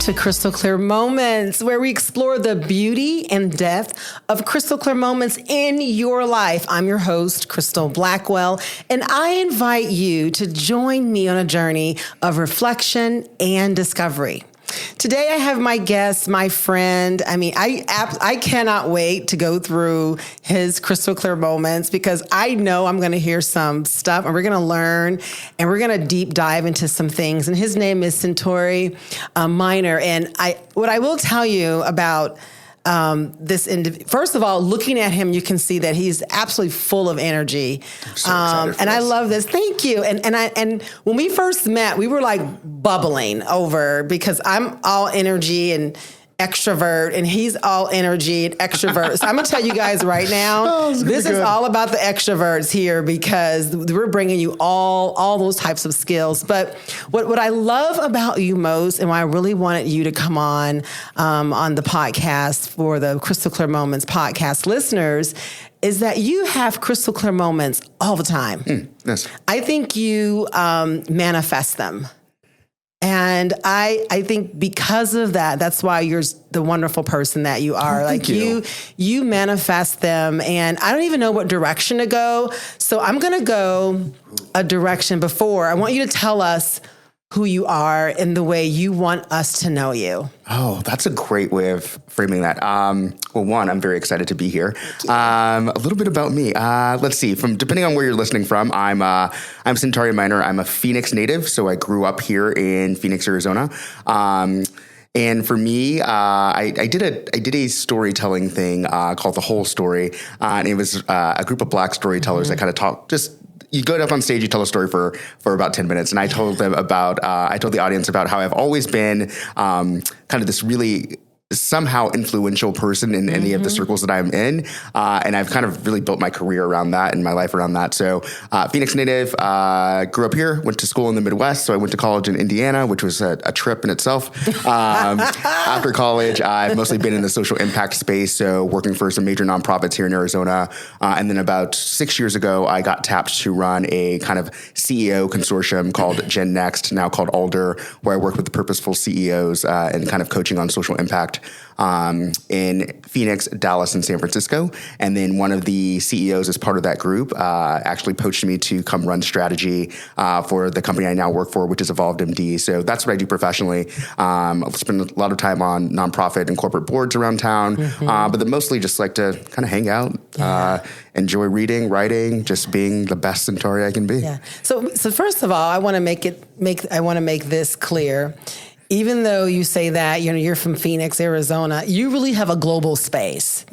to Crystal Clear Moments, where we explore the beauty and depth of crystal clear moments in your life. I'm your host, Crystal Blackwell, and I invite you to join me on a journey of reflection and discovery. Today, I have my guest, my friend. I cannot wait to go through his crystal clear moments because I know I'm going to hear some stuff and we're going to learn and we're going to deep dive into some things. And his name is Sentari Minor. And what I will tell you about first of all, looking at him, you can see that he's absolutely full of energy. I'm so excited for and this. I love this. Thank you. And when we first met, we were like bubbling over because I'm all energy and extrovert and he's all energy and extrovert. So I'm going to tell you guys right now, this is all about the extroverts here because we're bringing you all those types of skills. But what I love about you most and why I really wanted you to come on the podcast for the Crystal Clear Moments podcast listeners is that you have crystal clear moments all the time. Yes. I think you manifest them. And I think because of that, that's why you're the wonderful person that you are. Thank you. You manifest them, and I don't even know what direction to go. So I'm going to go a direction before. I want you to tell us who you are and the way you want us to know you. Oh, that's a great way of framing that. Well, one, I'm very excited to be here. A little bit about me. Let's see. Depending on where you're listening from, I'm Sentari Minor. I'm a Phoenix native, so I grew up here in Phoenix, Arizona. And for me, I did a storytelling thing called The Whole Story, and it was a group of Black storytellers that kind of talk just. You go up on stage, you tell a story for about 10 minutes. And I told the audience about how I've always been kind of this really somehow influential person in any of the circles that I'm in. And I've kind of really built my career around that and my life around that. So Phoenix native, grew up here, went to school in the Midwest. So I went to college in Indiana, which was a trip in itself. After college, I've mostly been in the social impact space. So working for some major nonprofits here in Arizona. And then about 6 years ago, I got tapped to run a kind of CEO consortium called Gen Next, now called Alder, where I work with purposeful CEOs and kind of coaching on social impact in Phoenix, Dallas, and San Francisco. And then one of the CEOs as part of that group actually poached me to come run strategy for the company I now work for, which is Evolved MD. So that's what I do professionally. I've spent a lot of time on nonprofit and corporate boards around town, but then mostly just like to kind of hang out, enjoy reading, writing, just being the best Centauri I can be. Yeah. So first of all, I want to make this clear. Even though you say that, you're from Phoenix, Arizona, you really have a global space.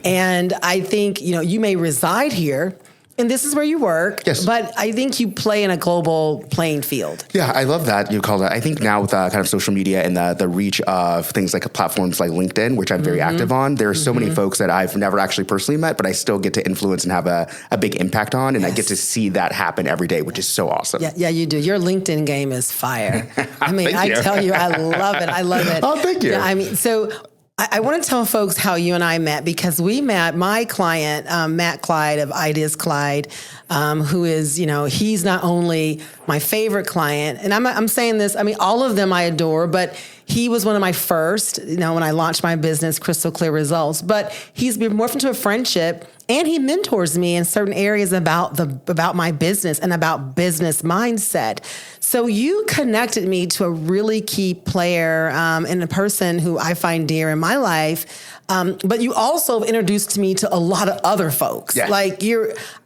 And I think, you may reside here and this is where you work, yes. But I think you play in a global playing field. Yeah, I love that you call that. I think now with kind of social media and the reach of things like platforms like LinkedIn, which I'm very active on, there are so many folks that I've never actually personally met, but I still get to influence and have a big impact on, and I get to see that happen every day, which is so awesome. Yeah, you do. Your LinkedIn game is fire. I tell you, I love it. Oh, thank you. Yeah, so I want to tell folks how you and I met because we met my client, Matt Clyde of Ideas Clyde, who is, he's not only my favorite client, and I'm saying this, all of them I adore, but he was one of my first, when I launched my business, Crystal Clear Results, but he's been morphed into a friendship and he mentors me in certain areas about my business and about business mindset. So you connected me to a really key player and a person who I find dear in my life. But you also introduced me to a lot of other folks. Yeah. Like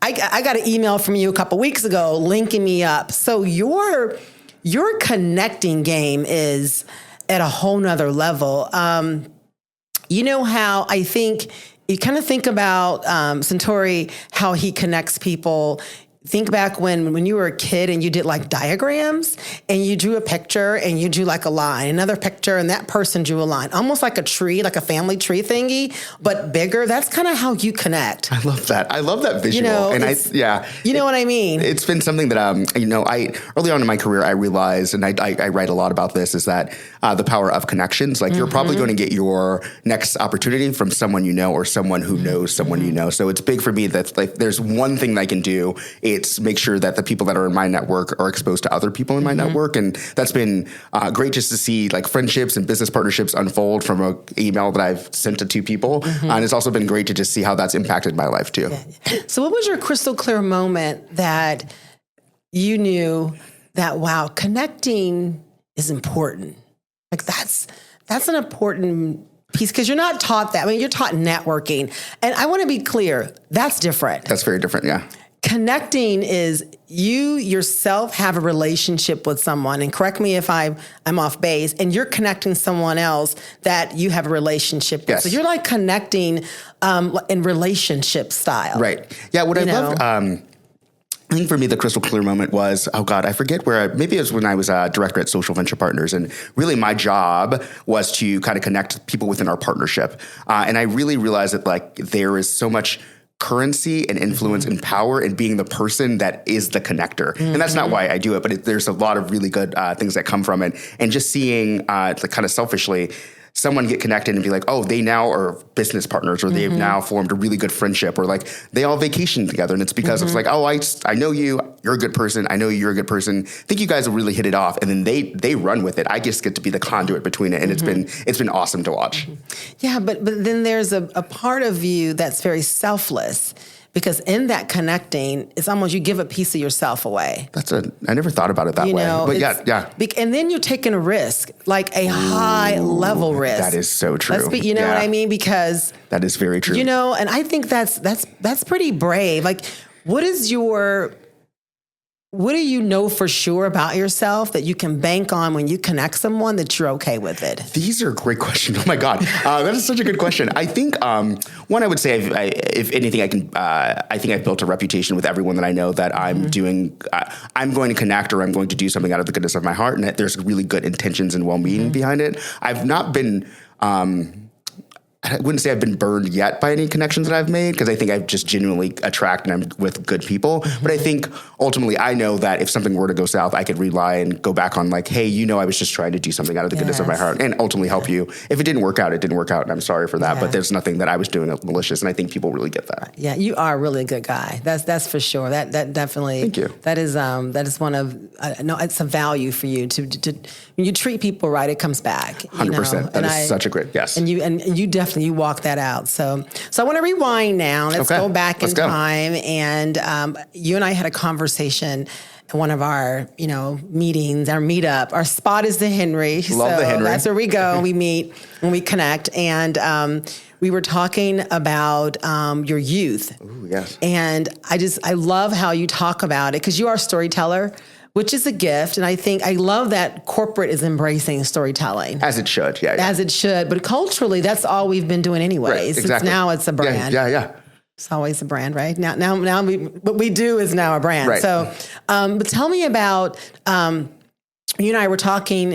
I got an email from you a couple weeks ago linking me up. So your connecting game is at a whole nother level. You know how I think you kind of think about Sentari, how he connects people. Think back when you were a kid and you did like diagrams and you drew a picture and you drew like a line, another picture, and that person drew a line, almost like a tree, like a family tree thingy, but bigger. That's kind of how you connect. I love that. I love that visual. You know what I mean? It's been something that, I early on in my career, I realized, and I write a lot about this, is that the power of connections. Like you're probably going to get your next opportunity from someone you know or someone who knows someone you know. So it's big for me that like there's one thing that I can do It's make sure that the people that are in my network are exposed to other people in my network. And that's been great just to see like friendships and business partnerships unfold from an email that I've sent to two people. And it's also been great to just see how that's impacted my life too. Yeah. So what was your crystal clear moment that you knew that, wow, connecting is important? Like that's an important piece, because you're not taught that. I mean, you're taught networking. And I want to be clear, that's different. That's very different, yeah. Connecting is you yourself have a relationship with someone, and correct me if I'm off base, and you're connecting someone else that you have a relationship with. Yes. So you're like connecting in relationship style. Right. Yeah, what I loved... I think for me, the crystal clear moment was, oh God, I forget maybe it was when I was a director at Social Venture Partners. And really my job was to kind of connect people within our partnership. And I really realized that like there is so much currency and influence and power in being the person that is the connector. And that's not why I do it, but there's a lot of really good things that come from it. And just seeing like kind of selfishly, someone get connected and be like, oh, they now are business partners, or they've now formed a really good friendship, or like they all vacation together. And it's because it's like, oh, I know you, you're a good person. I know you're a good person. I think you guys will really hit it off. And then they run with it. I just get to be the conduit between it. And it's been awesome to watch. Yeah. But then there's a part of you that's very selfless. Because in that connecting, it's almost you give a piece of yourself away. I never thought about it that way. But yeah. And then you're taking a risk, like a high level risk. That is so true. You know what I mean? Because that is very true. You know, and I think that's pretty brave. Like, what do you know for sure about yourself that you can bank on when you connect someone that you're okay with it? These are great questions. Oh my God. That is such a good question. I think, one, I would say, if anything, I think I've built a reputation with everyone that I know that I'm I'm going to connect, or I'm going to do something out of the goodness of my heart. And that there's really good intentions and well-meaning behind it. I've not been, I wouldn't say I've been burned yet by any connections that I've made, because I think I've just genuinely attract and I'm with good people. But I think ultimately I know that if something were to go south, I could rely and go back on like, hey, I was just trying to do something out of the goodness of my heart, and ultimately help you. If it didn't work out, it didn't work out, and I'm sorry for that. But there's nothing that I was doing malicious, and I think people really get that. Yeah, you are a really good guy. That's for sure. That definitely. Thank you. That is one of no. It's a value for you to when you treat people right, it comes back. 100%. That is such a great yes. And you definitely walk that out. So I want to rewind now. Let's go back in time. And you and I had a conversation at one of our, meetings, our meetup. Our spot is the Henry. Love the Henry. That's where we go. We meet and we connect. And we were talking about your youth. Ooh, yes. And I love how you talk about it, because you are a storyteller, which is a gift. And I love that corporate is embracing storytelling. As it should, yeah. As it should. But culturally, that's all we've been doing anyways. Right, exactly. Now it's a brand. Yeah. It's always a brand, right? Now what we do is now a brand. Right. So, but tell me about, you and I were talking,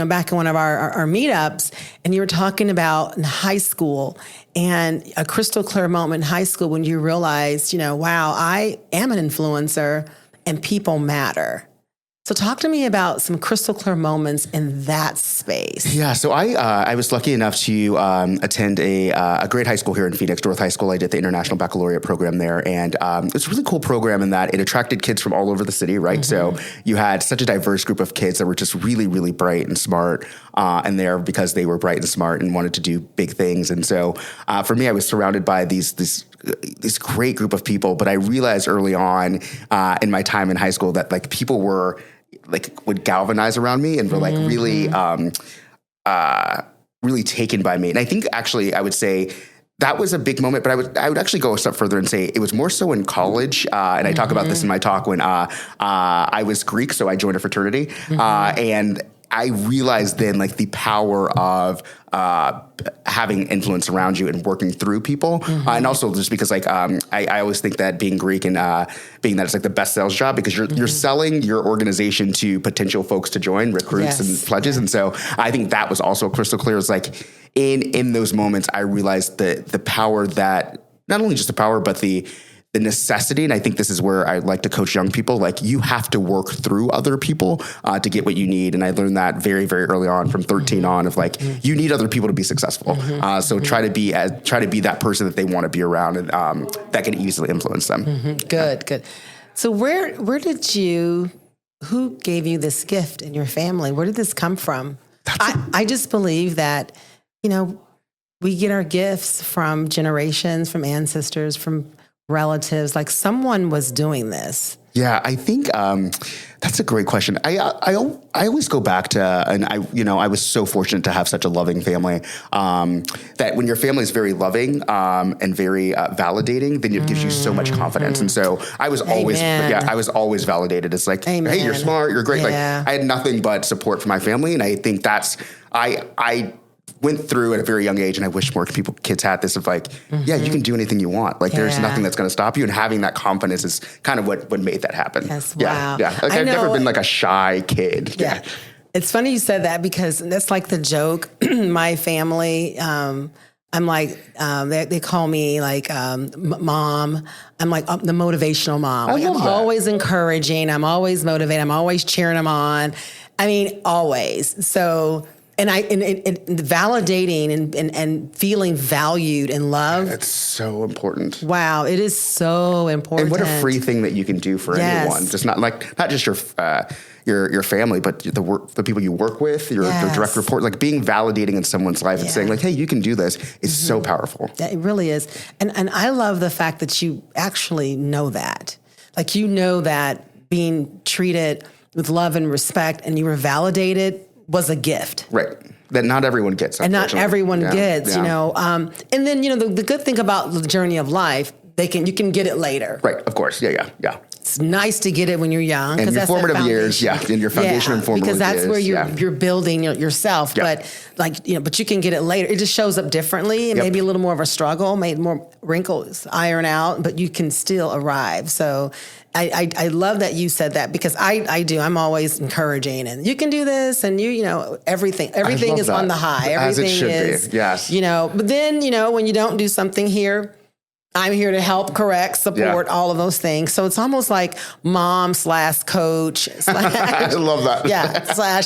back in one of our meetups, and you were talking about in high school and a crystal clear moment in high school when you realized, wow, I am an influencer and people matter. So talk to me about some crystal clear moments in that space. Yeah, so I was lucky enough to attend a great high school here in Phoenix, North High School. I did the International Baccalaureate program there, and it's a really cool program in that it attracted kids from all over the city, right? So you had such a diverse group of kids that were just really, really bright and smart, and there because they were bright and smart and wanted to do big things. And so for me, I was surrounded by this great group of people, but I realized early on in my time in high school that like people were would galvanize around me and were like really taken by me. And I think actually I would say that was a big moment, but I would actually go a step further and say it was more so in college. And I talk about this in my talk when I was Greek, so I joined a fraternity. And I realized then like the power of having influence around you and working through people. And also just because like I always think that being Greek and being that it's like the best sales job, because you're selling your organization to potential folks to join, recruits and pledges. And so I think that was also crystal clear. It's like in those moments, I realized the power that not only just the power, but the necessity, and I think this is where I like to coach young people, like you have to work through other people to get what you need. And I learned that very, very early on from 13 on of like, you need other people to be successful. So try to be that person that they want to be around and that can easily influence them. Good. So who gave you this gift in your family? Where did this come from? I just believe that, we get our gifts from generations, from ancestors, from relatives. Like someone was doing this. Yeah, I think that's a great question. I always go back to, and I was so fortunate to have such a loving family, that when your family is very loving and very validating, then it gives you so much confidence. And so I was always validated. It's like, Amen. hey, you're smart, you're great. Yeah. Like I had nothing but support from my family, and I think that's I went through at a very young age, and I wish more kids had this of like, yeah, you can do anything you want. Like there's nothing that's going to stop you. And having that confidence is kind of what made that happen. Yes, yeah, wow. Yeah. Like I've never been like a shy kid. Yeah. It's funny you said that because that's like the joke. My family, I'm like, they call me like mom. I'm like the motivational mom. Like, I'm always encouraging. I'm always motivating. I'm always cheering them on. I mean, always. So... And validating and feeling valued and loved. That's so important. Wow, it is so important. And what a free thing that you can do for anyone. Just not just your family, but the people you work with, your direct report. Like being validating in someone's life and saying like, hey, you can do this is so powerful. Yeah, it really is. And I love the fact that you actually know that. Like that being treated with love and respect and you were validated was a gift. Right. That not everyone gets. And not everyone gets, and then, the good thing about the journey of life, you can get it later. Right. Of course. Yeah. It's nice to get it when you're young. And your formative years, in your foundation and formative years. Because that's where you're building yourself. Yeah. But you can get it later. It just shows up differently and maybe a little more of a struggle, maybe more wrinkles iron out, but you can still arrive. So I love that you said that because I do. I'm always encouraging and you can do this and everything is on the high. Everything as it should is, be. Yes. But then, when you don't do something here, I'm here to help, correct, support, all of those things. So it's almost like mom / coach / I love that. /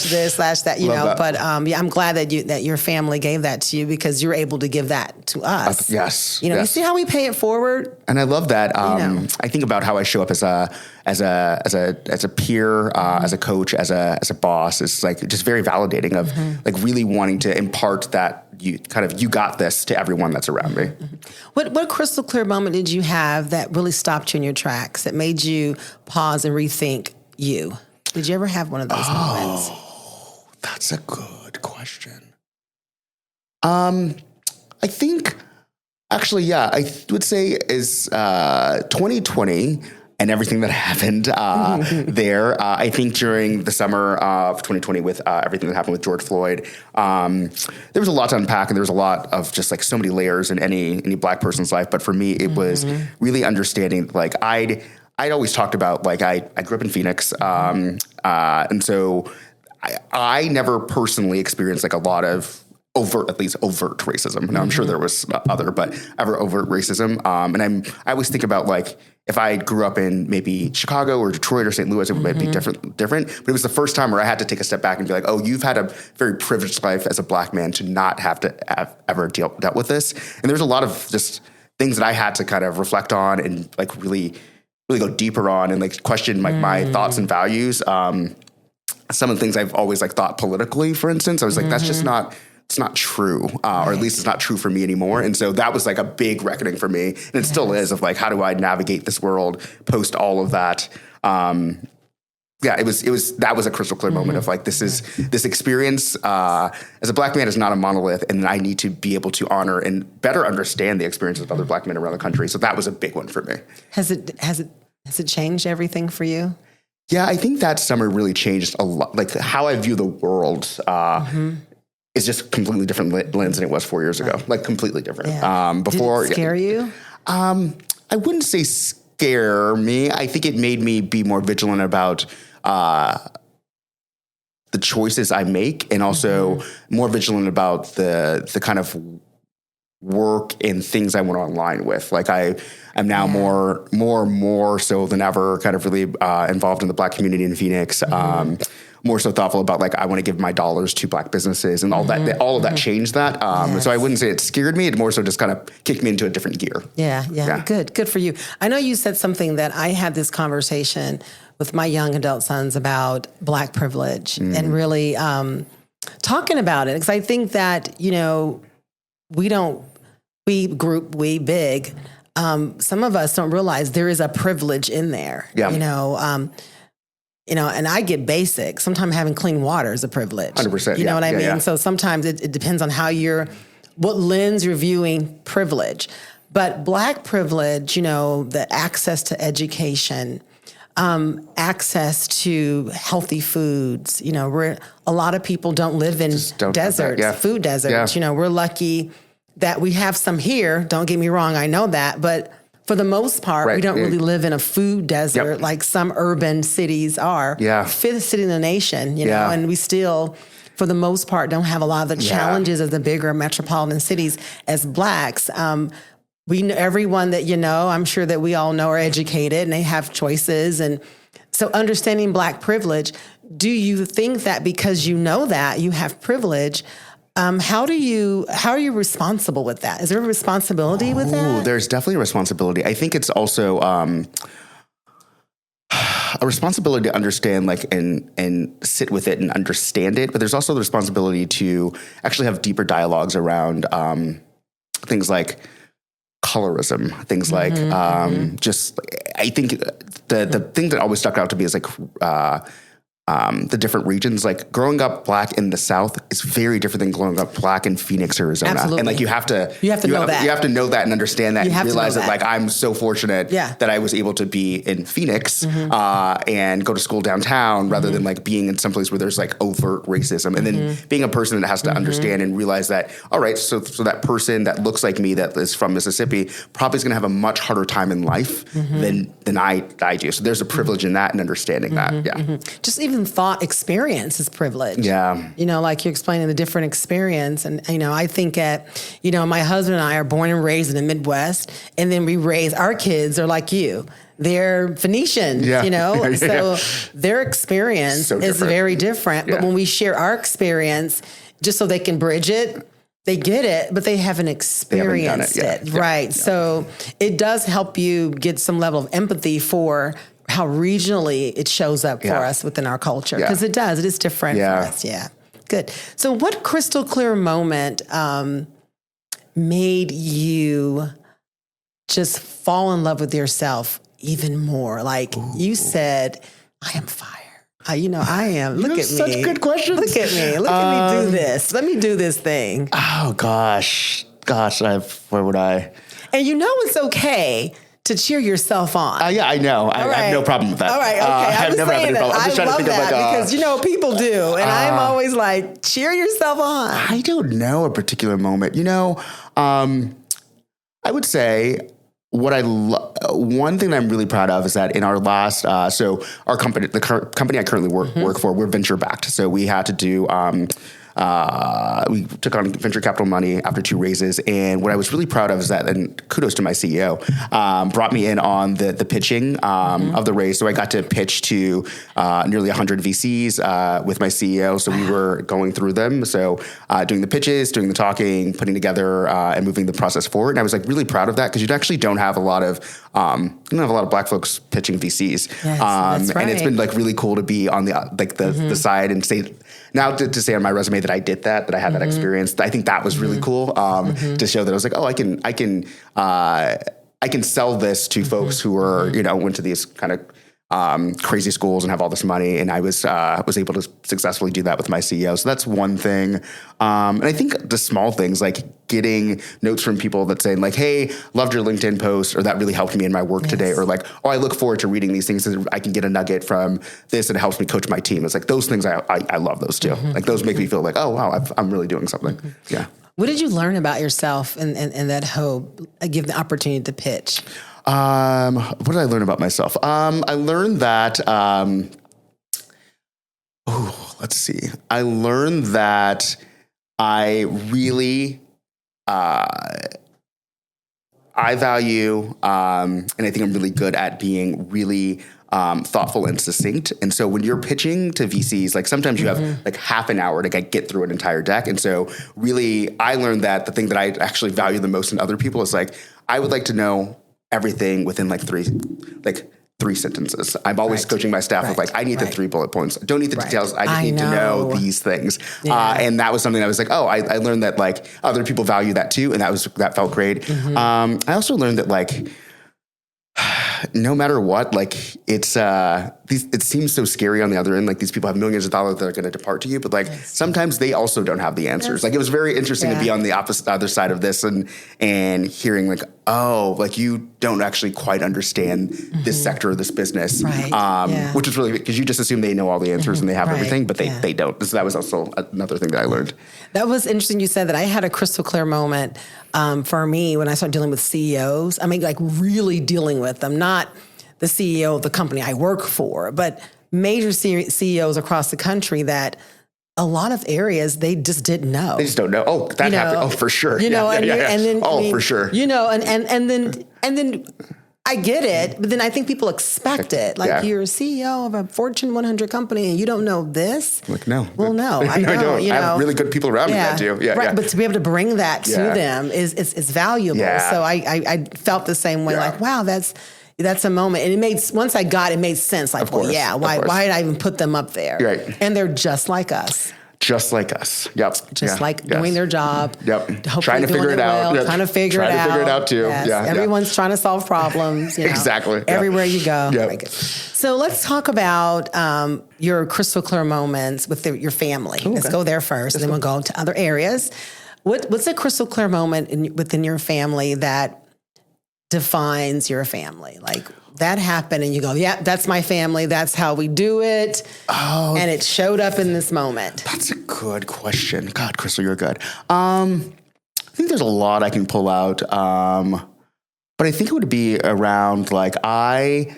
this / that, Love that. But I'm glad that your family gave that to you because you're able to give that to us. Yes. You see how we pay it forward? And I love that. I think about how I show up as a peer, as a coach, as a boss. It's like just very validating of like really wanting to impart that you got this to everyone that's around me. What crystal clear moment did you have that really stopped you in your tracks, that made you pause and rethink you? Did you ever have one of those moments? That's a good question. I think actually, I would say is 2020 and everything that happened there. I think during the summer of 2020 with everything that happened with George Floyd, there was a lot to unpack and there was a lot of just like so many layers in any Black person's life. But for me, it was really understanding, like I'd always talked about, like I grew up in Phoenix. And so I never personally experienced like a lot of overt racism. Now I'm sure there was other, but ever overt racism. And I always think about like, if I grew up in maybe Chicago or Detroit or St. Louis, it might be different. But it was the first time where I had to take a step back and be like, oh, you've had a very privileged life as a Black man to not have to have ever dealt with this. And there's a lot of just things that I had to kind of reflect on and like really go deeper on and like question like my thoughts and values. Some of the things I've always like thought politically, for instance, I was like, that's just not, it's not true, or at least it's not true for me anymore. And so that was like a big reckoning for me. And it still is, of like, how do I navigate this world post all of that? That was a crystal clear moment of like, this experience, as a Black man is not a monolith, and I need to be able to honor and better understand the experiences of other Black men around the country. So that was a big one for me. Has it changed everything for you? Yeah, I think that summer really changed a lot. Like how I view the world, is just completely different lens than it was 4 years ago. Like completely different. Yeah. Before, did it scare you? I wouldn't say scare me. I think it made me be more vigilant about the choices I make, and also more vigilant about the kind of work and things I went online with. Like I'm now more so than ever kind of really involved in the Black community in Phoenix. more so thoughtful about like, I want to give my dollars to Black businesses and all that, all of that changed that. So I wouldn't say it scared me. It more so just kind of kicked me into a different gear. Yeah. Good for you. I know you said something that I had this conversation with my young adult sons about Black privilege and really talking about it. Because I think that, we big, some of us don't realize there is a privilege in there. Yeah. And I get basic. Sometimes having clean water is a privilege. 100%. You know what I mean? Yeah. So sometimes it depends on what lens you're viewing privilege. But Black privilege, the access to education, access to healthy foods, where a lot of people don't live in deserts, food deserts. Yeah. We're lucky that we have some here. Don't get me wrong. I know that, but for the most part, we don't really live in a food desert like some urban cities are. Yeah. Fifth city in the nation, and we still, for the most part, don't have a lot of the challenges of the bigger metropolitan cities as Blacks. We know everyone that I'm sure that we all know are educated and they have choices. And so understanding Black privilege, do you think that because you know that you have privilege, how are you responsible with that? Is there a responsibility with that? There's definitely a responsibility. I think it's also a responsibility to understand, like, and sit with it and understand it. But there's also the responsibility to actually have deeper dialogues around things like colorism, things like just. I think the thing that always stuck out to me is like. The different regions, like growing up Black in the South is very different than growing up Black in Phoenix, Arizona. Absolutely. And like you have to know that. You have to know that and understand that and realize that like I'm so fortunate that I was able to be in Phoenix and go to school downtown rather than like being in some place where there's like overt racism. And then being a person that has to understand and realize that, all right, so that person that looks like me that is from Mississippi probably is going to have a much harder time in life than I do. So there's a privilege in that and understanding that. Yeah. Just even thought experience is privilege. Yeah. Like you're explaining the different experience. And, I think my husband and I are born and raised in the Midwest, and then we raise our kids are like you. They're Phoenician, so their experience is very different. But when we share our experience, just so they can bridge it, they get it, but they haven't experienced it. Right. Yeah. So it does help you get some level of empathy for how regionally it shows up for us within our culture. Because it does. It is different for us. Yeah. Good. So what crystal clear moment made you just fall in love with yourself even more? Like you said, I am fire. I am. Look at me. Such good questions. Look at me. Look at me do this. Let me do this thing. Oh, gosh. Where would I? And it's okay to cheer yourself on. Yeah, I know. I have no problem with that. All right, okay. I've never had any problem. I'm just trying to think of like because people do, and I'm always like, cheer yourself on. I don't know a particular moment. I would say one thing that I'm really proud of is that in our last, so our company, the company I currently work for, we're venture backed. So we had to do. We took on venture capital money after 2 raises. And what I was really proud of is that, and kudos to my CEO, brought me in on the pitching of the raise. So I got to pitch to nearly 100 VCs with my CEO. So we were going through them. So doing the pitches, doing the talking, putting together and moving the process forward. And I was like really proud of that because you actually don't have a lot of Black folks pitching VCs. Yes, that's right. And it's been like really cool to be on the side and say, now to say on my resume that I did that I had that experience. I think that was really cool to show that I was like, oh, I can sell this to folks who are, went to these kind of crazy schools and have all this money. And I was able to successfully do that with my CEO. So that's one thing. And I think the small things like getting notes from people that saying like, hey, loved your LinkedIn post, or that really helped me in my work today. Or like, oh, I look forward to reading these things so I can get a nugget from this and it helps me coach my team. It's like those things, I love those too. Like those make me feel like, oh, wow, I'm really doing something. Yeah. What did you learn about yourself and that hope, give the opportunity to pitch? What did I learn about myself? I learned that, let's see. I learned that I really, I value, and I think I'm really good at being really thoughtful and succinct. And so when you're pitching to VCs, like sometimes you have like half an hour to get through an entire deck. And so really, I learned that the thing that I actually value the most in other people is like, I would like to know everything within like three sentences. I'm always coaching my staff with like, I need the 3 bullet points. I don't need the details. I just need to know these things. And that was something I was like, oh, I learned that like other people value that too. And that felt great. I also learned that like, no matter what, like it seems so scary on the other end. Like these people have millions of dollars that are going to depart to you, but like sometimes they also don't have the answers. Like it was very interesting to be on the other side of this and hearing like, oh, like you don't actually quite understand this sector of this business, which is really because you just assume they know all the answers and they have everything, but they don't. So that was also another thing that I learned. That was interesting. You said that. I had a crystal clear moment for me when I started dealing with CEOs. I mean, like really dealing with them, not the CEO of the company I work for, but major CEOs across the country that a lot of areas they just didn't know. They just don't know. Oh, that happened. Oh, for sure. And then for sure. And then I get it, but then I think people expect it. Like you're a CEO of a Fortune 100 company and you don't know this. Like no. Well, no, I know. I don't. I have really good people around me that do. But to be able to bring that to them is valuable. Yeah. So I felt the same way. Like wow, that's a moment. And once I got it, made sense. Like, why did I even put them up there? Right. And they're just like us. Just like us. Yep. Doing their job. Yep. Trying to figure it out. Well, trying to figure it out too. Yes. Yeah. Everyone's trying to solve problems. Exactly. Everywhere you go. Yep. So let's talk about your crystal clear moments with your family. Ooh, let's go there first, and then we'll go to other areas. What's a crystal clear moment within your family that defines your family? Like that happened and you go, yeah, that's my family. That's how we do it. Oh, and it showed up in this moment. That's a good question. God, Crystal, you're good. I think there's a lot I can pull out. But I think it would be around like I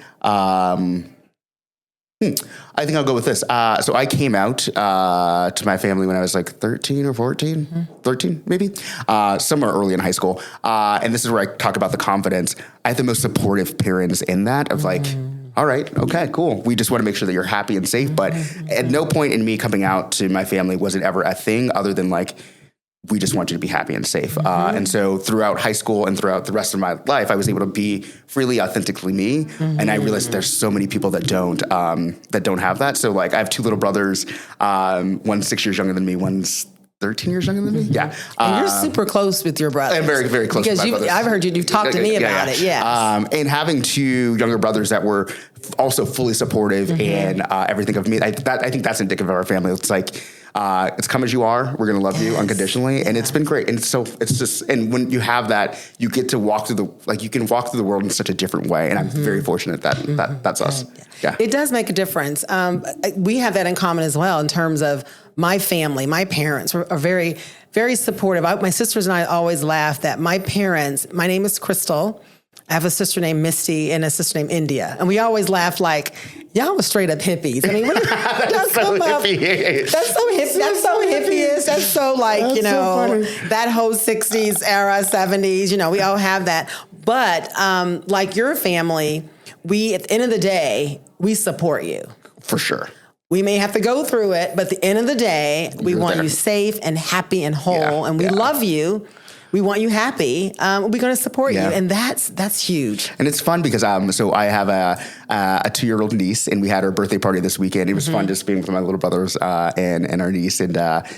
think I'll go with this. So I came out to my family when I was like 13 or 14, 13 maybe, somewhere early in high school. And this is where I talk about the confidence. I have the most supportive parents in that of like, all right, okay, cool. We just want to make sure that you're happy and safe. But at no point in me coming out to my family was it ever a thing other than like, we just want you to be happy and safe. And so throughout high school and throughout the rest of my life, I was able to be freely, authentically me. And I realized there's so many people that don't have that. So like I have 2 little brothers, one's 6 years younger than me, one's 13 years younger than me. Yeah. And you're super close with your brothers. I'm very, very close with my brothers. I've heard you've talked to me about it. Yeah. And having 2 younger brothers that were also fully supportive and everything of me, I think that's indicative of our family. It's like, it's come as you are. We're going to love you unconditionally. And it's been great. And and when you have that, you get to walk through you can walk through the world in such a different way. And I'm very forfortunate that that's us. Yeah. It does make a difference. We have that in common as well in terms of my family. My parents are very, very supportive. My sisters and I always laugh that my name is Crystal. I have a sister named Misty and a sister named India. And we always laugh like, y'all were straight up hippies. I mean, that's so hippie. That's so hippie. That's so hippie. That's so like, so that whole 60s era, 70s, we all have that. But like your family, at the end of the day, we support you. For sure. We may have to go through it, but at the end of the day, we want you safe and happy and whole. And we love you. We want you happy. We're going to support you. And that's huge. And it's fun because so I have a 2-year-old niece and we had her birthday party this weekend. It was fun just being with my little brothers and our niece and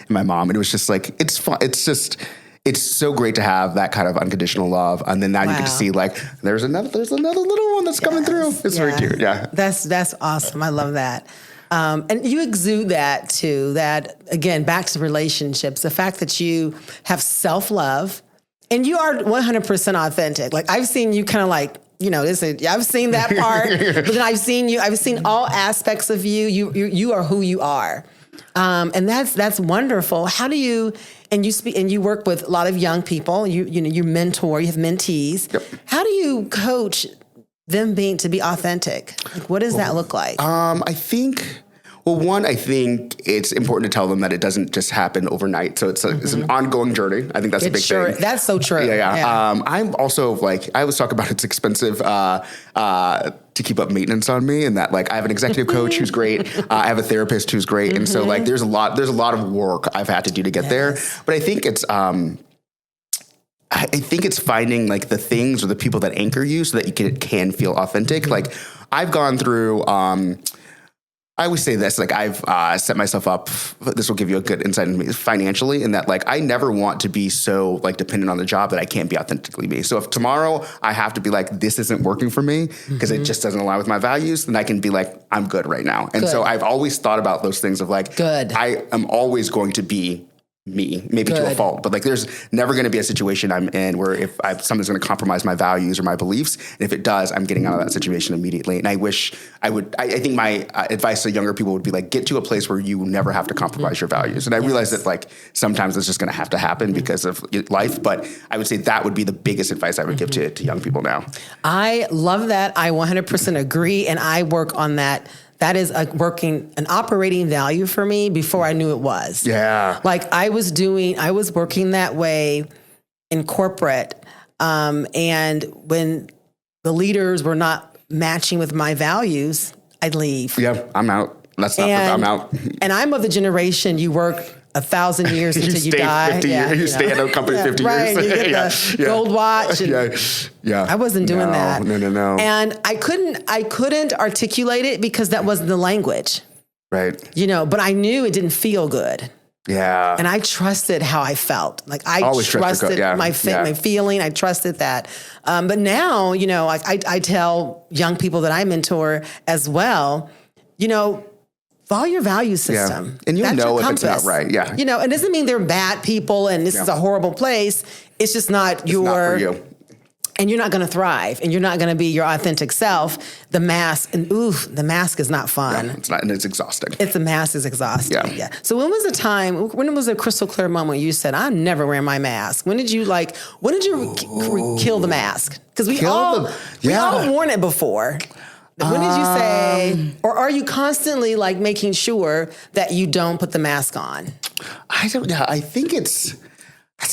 my mom. And it was just like, it's fun. It's so great to have that kind of unconditional love. And then now you get to see like, there's another little one that's coming through. It's very cute. Yeah. That's awesome. I love that. And you exude that too, that again, back to relationships, the fact that you have self-love and you are 100% authentic. Like I've seen you kind of like, I've seen that part, but then I've seen all aspects of you. You are who you are. And that's wonderful. How do you, and you work with a lot of young people, you mentor, you have mentees. Yep. How do you coach them to be authentic? Like, what does that look like? I think Well, one, I think it's important to tell them that it doesn't just happen overnight. So it's an ongoing journey. I think that's a big thing. That's so true. Yeah. I'm also like, I always talk about it's expensive to keep up maintenance on me, and that like I have an executive coach who's great. I have a therapist who's great. And so like there's a lot of work I've had to do to get there. But I think it's finding like the things or the people that anchor you so that you can feel authentic. Like I've gone through, I always say this, like I've set myself up, this will give you a good insight into me financially, in that like I never want to be so like dependent on the job that I can't be authentically me. So if tomorrow I have to be like, this isn't working for me because it just doesn't align with my values, then I can be like, I'm good right now. And so I've always thought about those things of like, I am always going to be me, maybe to a fault, but like there's never going to be a situation I'm in where if something's going to compromise my values or my beliefs, and if it does, I'm getting out of that situation immediately. And I wish I would. I think my advice to younger people would be like, get to a place where you never have to compromise your values. And I realize that like sometimes it's just going to have to happen because of life. But I would say that would be the biggest advice I would give to young people now. I love that. I 100% agree, and I work on that. That is an operating value for me before I knew it was. Yeah. Like I was working that way in corporate. And when the leaders were not matching with my values, I'd leave. Yeah, I'm out. I'm out. And I'm of the generation you work 1,000 years until you die. 50 years. You stay at a company 50 right. years. You get the gold watch. And yeah. I wasn't doing that. No. And I couldn't articulate it because that wasn't the language. Right. But I knew it didn't feel good. Yeah. And I trusted how I felt. Like I trusted my feeling. I trusted that. But now, I tell young people that I mentor as well, follow your value system. Yeah. And you know if it's not right. Yeah. It doesn't mean they're bad people and this is a horrible place. It's just not not for you. And you're not going to thrive, and you're not going to be your authentic self. The mask is not fun. Yeah, it's not, and it's exhausting. The mask is exhausting. Yeah. So when was a crystal clear moment you said, I never wear my mask? When did you kill the mask? Because we all worn it before. When did you say, or are you constantly like making sure that you don't put the mask on? I don't know. I think that's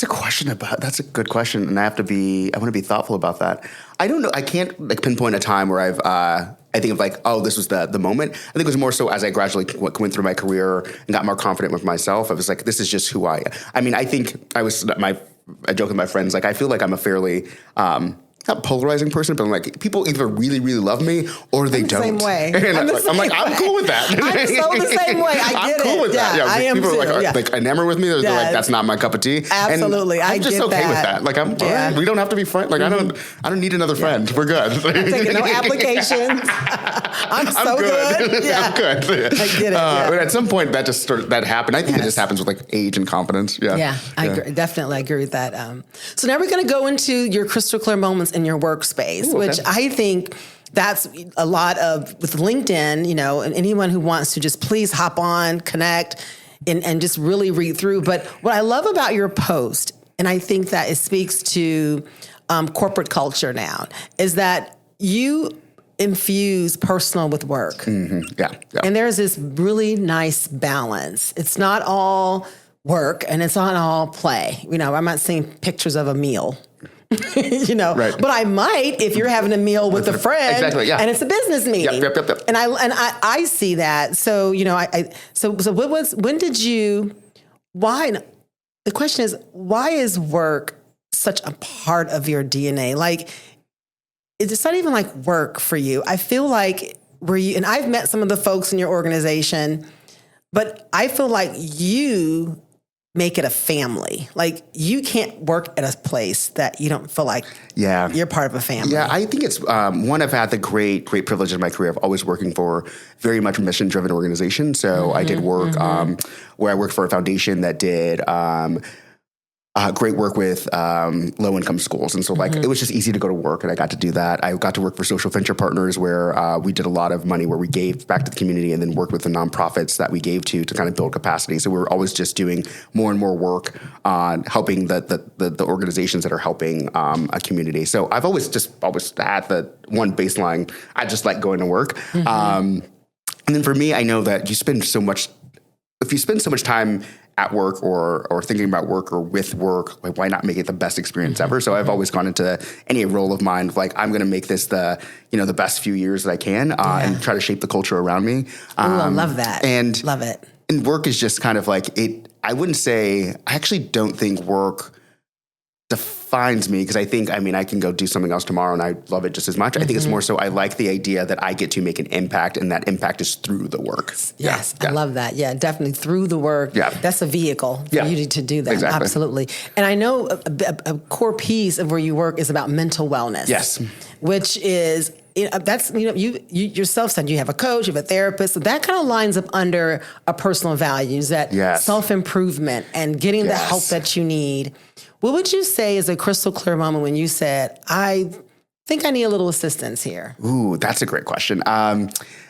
a good question. And I want to be thoughtful about that. I don't know. I can't like pinpoint a time where I think of like, oh, this was the moment. I think it was more so as I gradually went through my career and got more confident with myself. I was like, this is just who I am. I mean, I think I joke with my friends, like, I feel like I'm a fairly, not polarizing person, but I'm like, people either really, really love me or they don't. Same way. And I'm cool with that. I'm so the same way. I'm cool with that. Yeah, I am people too. Are like enamored with me. They're like, that's not my cup of tea. Absolutely. And I'm just okay with that. Like all right, we don't have to be friends. Like I don't need another friend. We're good. I'm taking no applications. I'm so good. Yeah. I'm good. I get it. But at some point that happened. I think it just happens with like age and confidence. Yeah. Yeah. I agree. Definitely agree with that. So now we're going to go into your crystal clear moments in your workspace, which I think that's a lot of with LinkedIn, and anyone who wants to just please hop on, connect, and just really read through. But what I love about your post, and I think that it speaks to corporate culture now, is that you infuse personal with work. Mm-hmm. Yeah. And there's this really nice balance. It's not all work and it's not all play. I'm not seeing pictures of a meal. Right. But I might if you're having a meal with a friend, exactly, yeah. and it's a business meeting. Yep. And I see that. So why? The question is, why is work such a part of your DNA? Like, it's not even like work for you. I feel like and I've met some of the folks in your organization, but I feel like you make it a family. Like you can't work at a place that you don't feel like you're part of a family. Yeah, I think it's one, I've had the great privilege in my career of always working for very much mission-driven organization. So I did work where I worked for a foundation that did great work with low-income schools. And so it was just easy to go to work, and I got to do that. I got to work for social venture partners where we did a lot of money where we gave back to the community and then worked with the nonprofits that we gave to kind of build capacity. So we were always just doing more and more work on helping the organizations that are helping a community. So I've always had the one baseline, I just like going to work. And then for me, I know that if you spend so much time at work or thinking about work or with work, like, why not make it the best experience ever? So I've always gone into any role of mine like, I'm going to make this the best few years that I can and try to shape the culture around me. I love that. And love it. And work is just kind of like it. I actually don't think work defines me, because I can go do something else tomorrow and I love it just as much. I think it's more so I like the idea that I get to make an impact, and that impact is through the work. Yes, I love that. Yeah, definitely through the work. Yeah. That's a vehicle for you to do that. Exactly. Absolutely. And I know a core piece of where you work is about mental wellness. Yes. Which is, that's, you yourself said you have a coach, you have a therapist. So that kind of lines up under a personal values, that self-improvement and getting the help that you need. What would you say is a crystal clear moment when you said, I think I need a little assistance here? Ooh, that's a great question.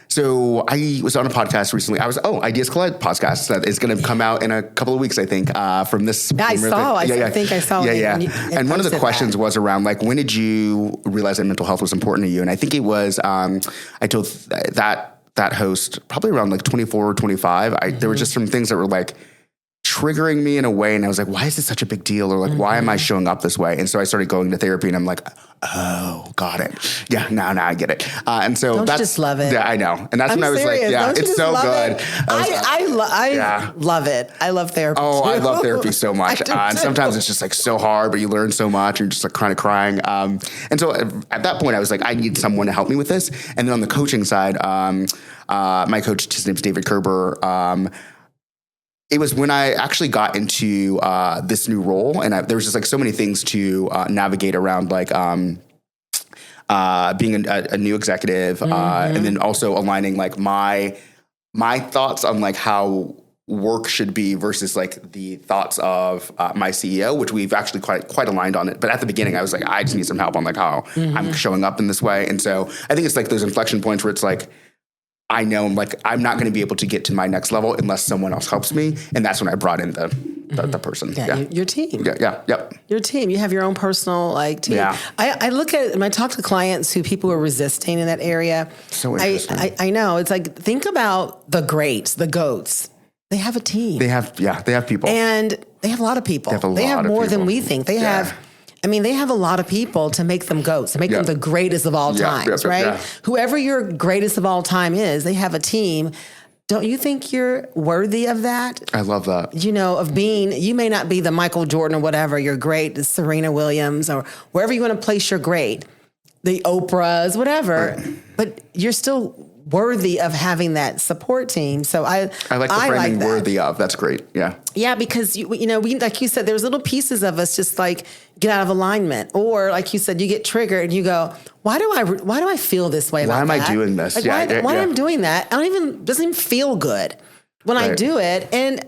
So I was on a podcast recently. Ideas Collide podcast that is going to come out in a couple of weeks, I think, from this. Yeah, I think I saw it. Yeah. And one of the questions was around, like, when did you realize that mental health was important to you? And I think it was, I told that host probably around like 24 or 25. There were just some things that were like triggering me in a way. And I was like, why is this such a big deal? Or like, why am I showing up this way? And so I started going to therapy, and I'm like, oh, got it. Yeah, now I get it. And so Don't you just love it? Yeah, I know. And that's when I was serious. like, yeah, it's so good. I love it. I love therapy. Oh, too. I love therapy so much. And sometimes it's just like so hard, but you learn so much. You're just like kind of crying. And so at that point I was like, I need someone to help me with this. And then on the coaching side, my coach, his name's David Kerber, it was when I actually got into this new role, and there was just like so many things to navigate around, like being a new executive, and then also aligning like my thoughts on like how work should be versus like the thoughts of my CEO, which we've actually quite aligned on it. But at the beginning, I was like, I just need some help on like how I'm showing up in this way. And so I think it's like those inflection points where it's like, I know I'm not going to be able to get to my next level unless someone else helps me. And that's when I brought in the person. Yeah. Your team. Yep. Your team. You have your own personal team. Yeah. I look at it when I talk to clients people who are resisting in that area. So interesting. I know. It's like, think about the greats, the GOATs. They have a team. They have people. And they have a lot of people. They have more than we think. They have a lot of people to make them GOATs, to make them the greatest of all times, right? Yeah. Whoever your greatest of all time is, they have a team. Don't you think you're worthy of that? I love that. Of being, you may not be the Michael Jordan or whatever, you're great, the Serena Williams, or wherever you want to place your great, the Oprahs, whatever, but you're still worthy of having that support team. So I like the framing worthy of. That's great. Yeah. Yeah, because we like you said, there's little pieces of us just like get out of alignment, or like you said, you get triggered and you go, why do I feel this way? Why am I doing this? Like, why I'm doing that? Doesn't even feel good when I do it. And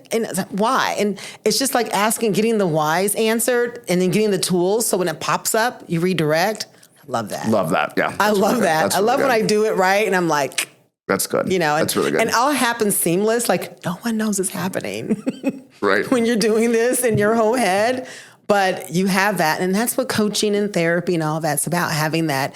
why? And it's just like getting the whys answered, and then getting the tools. So when it pops up, you redirect. Love that. Love that. Yeah. I love that. I love when I do it right, and I'm like, that's good. That's really good. And all happens seamless. Like, no one knows it's happening. Right. When you're doing this in your whole head. But you have that. And that's what coaching and therapy and all that's about, having that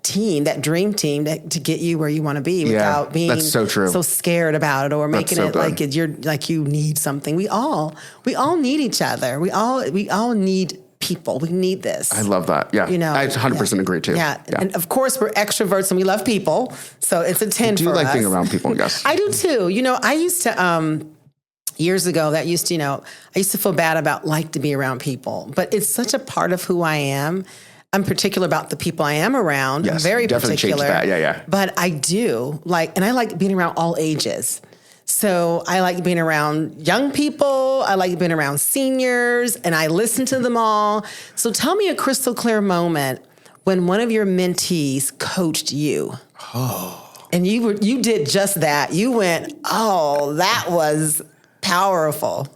team, that dream team to get you where you want to be without being that's so true. So scared about it, or making it like you're like you need something. We all need each other. We all need people. We need this. I love that. Yeah. I 100% agree too. Yeah. And of course we're extroverts and we love people. So it's a 10 for us. I do like being around people, yes. I do too. I used to, years ago, I used to feel bad about to be around people, but it's such a part of who I am. I'm particular about the people I am around. Yes, I'm very definitely particular. Change that. Yeah. But I do and I like being around all ages. So I like being around young people. I like being around seniors, and I listen to them all. So tell me a crystal clear moment when one of your mentees coached you. Oh. And you did just that. You went, oh, that was powerful.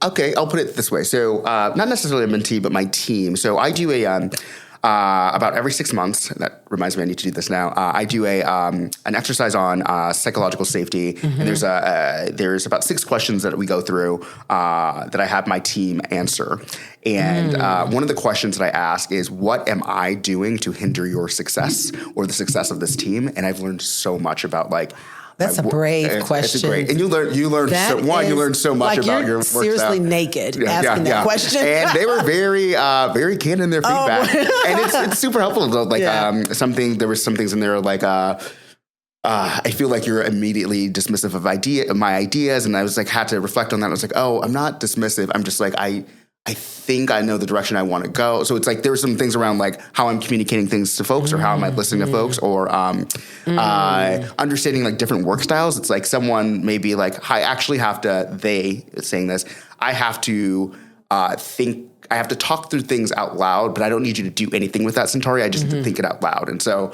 Okay, I'll put it this way. So not necessarily a mentee, but my team. So I do about every 6 months. That reminds me, I need to do this now. I do an exercise on psychological safety, and there's about 6 questions that we go through that I have my team answer. And one of the questions that I ask is, what am I doing to hinder your success or the success of this team? And I've learned so much about that's a brave question. It's great. And you learn so much about your work seriously style. Naked asking that question. And they were very, very candid in their feedback. And it's super helpful. There was some things in there I feel like you're immediately dismissive of my ideas. And I was had to reflect on that. I was I'm not dismissive. I'm just I think I know the direction I want to go. So it's there were some things around how I'm communicating things to folks or how am I listening to folks or understanding different work styles. It's someone maybe I actually have to, saying this, I have to think, I have to talk through things out loud, but I don't need you to do anything with that, Sentari. I just need to think it out loud. And so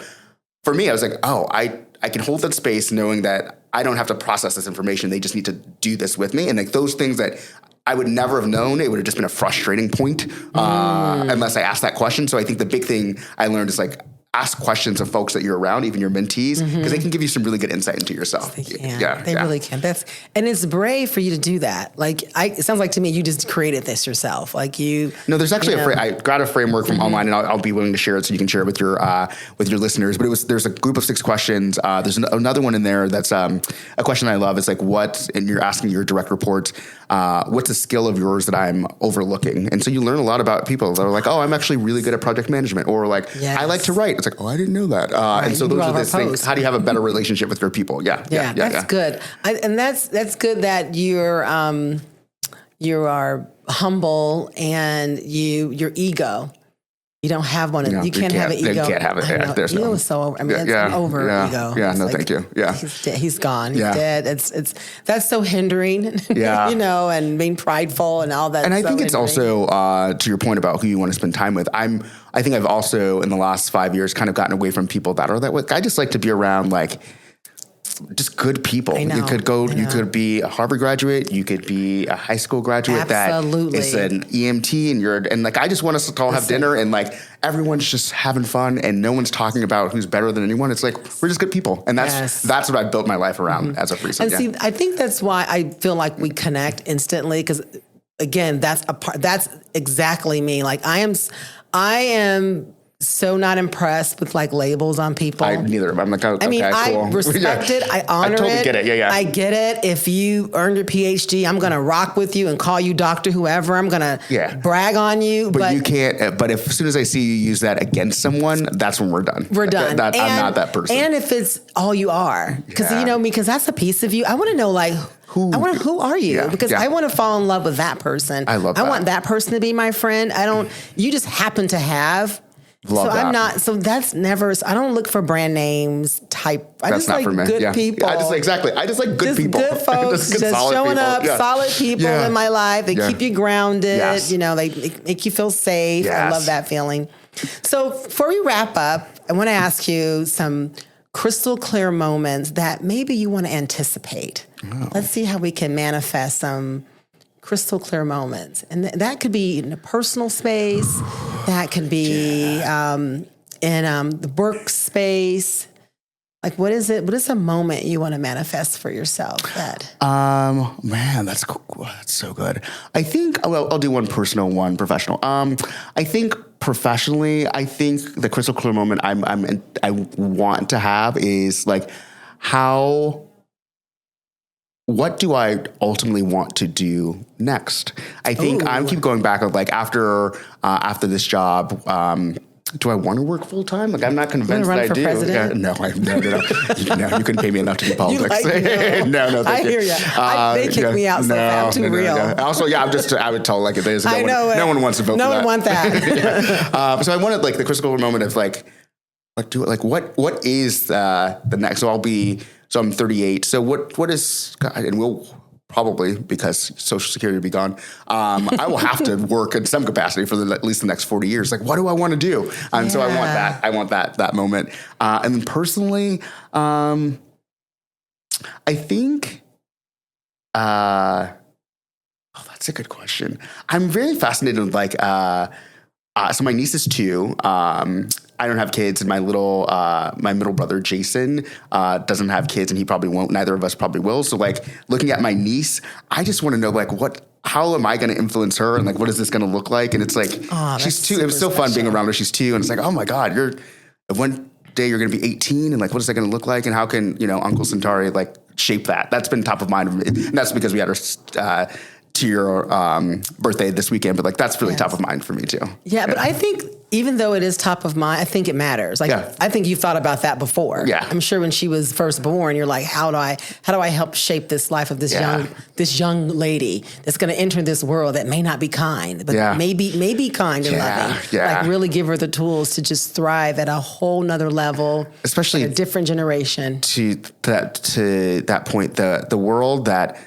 for me, I was I can hold that space knowing that I don't have to process this information. They just need to do this with me. And those things that I would never have known, it would have just been a frustrating point unless I asked that question. So I think the big thing I learned is ask questions of folks that you're around, even your mentees, because they can give you some really good insight into yourself. They really can. And it's brave for you to do that. It sounds like to me you just created this yourself. No, there's actually I got a framework from online, and I'll be willing to share it so you can share it with your listeners. But there's a group of 6 questions. There's another one in there that's a question I love. It's and you're asking your direct reports, what's a skill of yours that I'm overlooking? And so you learn a lot about people. They're I'm actually really good at project management, or I like to write. It's I didn't know that. And so those are the things. How do you have a better relationship with your people? Yeah, that's good. And that's good that you are humble and your ego. You don't have one. You can't have an ego. You can't have it. Yeah, there's ego is so over. It's an over ego. Yeah, thank you. Yeah, he's gone. He's dead. That's so hindering. Yeah, and being prideful and all that. And I think it's also to your point about who you want to spend time with. I think I've also in the last 5 years kind of gotten away from people that are that way. I just like to be around just good people. You could be a Harvard graduate, you could be a high school graduate Absolutely. that is an EMT and I just want us to all have dinner and everyone's just having fun and no one's talking about who's better than anyone. It's we're just good people. And that's what I built my life around as of recent. And see, I think that's why I feel like we connect instantly because again, that's exactly me. I am so not impressed with labels on people. Neither. I'm okay, cool. I respect it. I honor it. I totally get it. Yeah. I get it. If you earned your PhD, I'm going to rock with you and call you Dr. Whoever. I'm going to brag on you. But you can't. But as soon as I see you use that against someone, that's when we're done. We're done. I'm not that person. And if it's all you are, because because that's a piece of you. I want to know who are you? Because I want to fall in love with that person. I love that. I want that person to be my friend. You just happen to have. That's never, I don't look for brand names type. I just like good people. I just like good people. Good folks, just showing up, solid people in my life. They keep you grounded. Yes. They make you feel safe. Yes. I love that feeling. So before we wrap up, I want to ask you some crystal clear moments that maybe you want to anticipate. Oh. Let's see how we can manifest some crystal clear moments. And that could be in a personal space. That could be in the workspace. What is it? What is a moment you want to manifest for yourself? Man, that's cool. That's so good. I think I'll do one personal, one professional. I think professionally, the crystal clear moment I want to have is what do I ultimately want to do next? I think I keep going back of after this job, do I want to work full time? I'm not convinced that I do. President? No, you couldn't pay me enough to do politics. No, I hear you. They kick me out, so I'm too real. Also, I would tell it is. No one wants to vote for that. No one wants that. So I wanted the crystal moment of what is the next? So I'm 38. So what is, and we'll probably, because Social Security will be gone, I will have to work in some capacity for at least the next 40 years. What do I want to do? And so I want that moment. And then personally, I think, that's a good question. I'm very fascinated with So my niece is 2. I don't have kids, and my middle brother Jason doesn't have kids, and he probably won't. Neither of us probably will. So like looking at my niece, I just want to know like how am I going to influence her, and like what is this going to look like? And it's like she's 2. It was so fun being around her. She's 2, and it's like, oh my God, one day you're going to be 18, and like what is that going to look like, and how can Uncle Sentari like shape that? That's been top of mind, and that's because we had our 2-year birthday this weekend, but like that's really top of mind for me too. Yeah, but I think even though it is top of mind, I think it matters. Like I think you've thought about that before. Yeah. I'm sure when she was first born, you're like, how do I help shape this life of this young lady that's going to enter this world that may not be kind, but maybe kind and loving. Yeah. Like really give her the tools to just thrive at a whole nother level, especially a different generation. To that point, the world that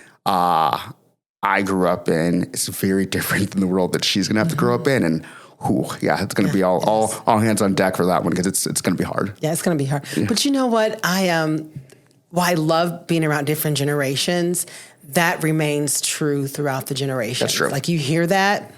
I grew up in is very different than the world that she's going to have to grow up in. And it's going to be all hands on deck for that one, because it's going to be hard. Yeah, it's going to be hard. Yeah. But you know what? I love being around different generations. That remains true throughout the generations. That's true. Like you hear that.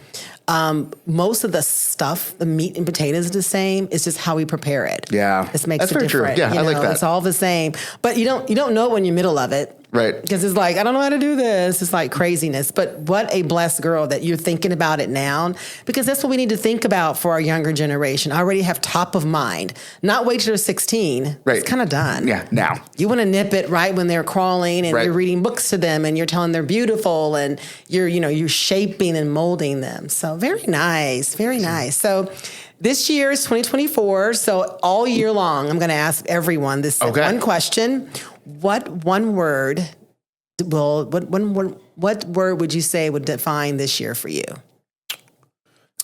Most of the stuff, the meat and potatoes, is the same. It's just how we prepare it. Yeah, this makes that's it very different. true. Yeah, I like that. It's all the same, but you don't know when you're middle of it. Right. Because it's like, I don't know how to do this. It's like craziness. But what a blessed girl that you're thinking about it now, because that's what we need to think about for our younger generation. I already have top of mind. Not wait till they're 16. Right. It's kind of done. Yeah, now. You want to nip it right when they're crawling, and you're reading books to them, and you're telling they're beautiful, and you're shaping and molding them. So very nice. Very nice. So this year is 2024. So all year long, I'm going to ask everyone this one question. What word would you say would define this year for you?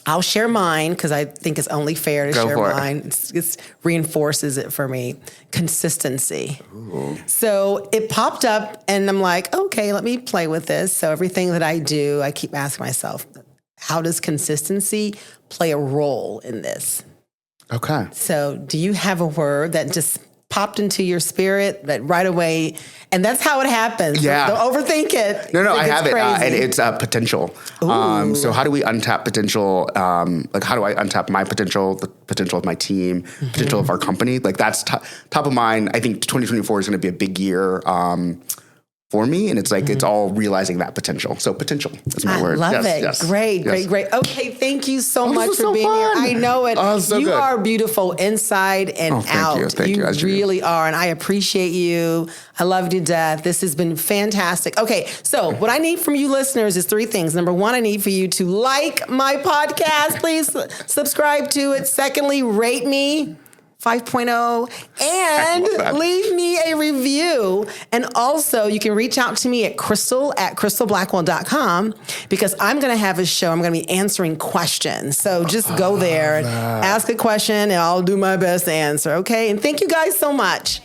I'll share mine because I think it's only fair to share mine. It reinforces it for me. Consistency. Ooh. So it popped up and I'm like, okay, let me play with this. So everything that I do, I keep asking myself, how does consistency play a role in this? Okay. So do you have a word that just popped into your spirit that right away, and that's how it happens. Yeah. Don't overthink it. No, I have it. And it's potential. So how do we untap potential? Like how do I untap my potential, the potential of my team, potential of our company? Like that's top of mind. I think 2024 is going to be a big year for me. And it's like, it's all realizing that potential. So potential is my word. I love it. Yes. Great. Okay. Thank you so much for being fun. here. I know it. You good. are beautiful inside and out. Thank you. You really are. And I appreciate you. I love you to death. This has been fantastic. Okay. So what I need from you listeners is 3 things. Number 1, I need for you to like my podcast. Please subscribe to it. Secondly, rate me 5.0 and leave me a review. And also you can reach out to me at crystal@crystalblackwell.com, because I'm going to have a show. I'm going to be answering questions. So just go there and ask a question and I'll do my best to answer. Okay. And thank you guys so much.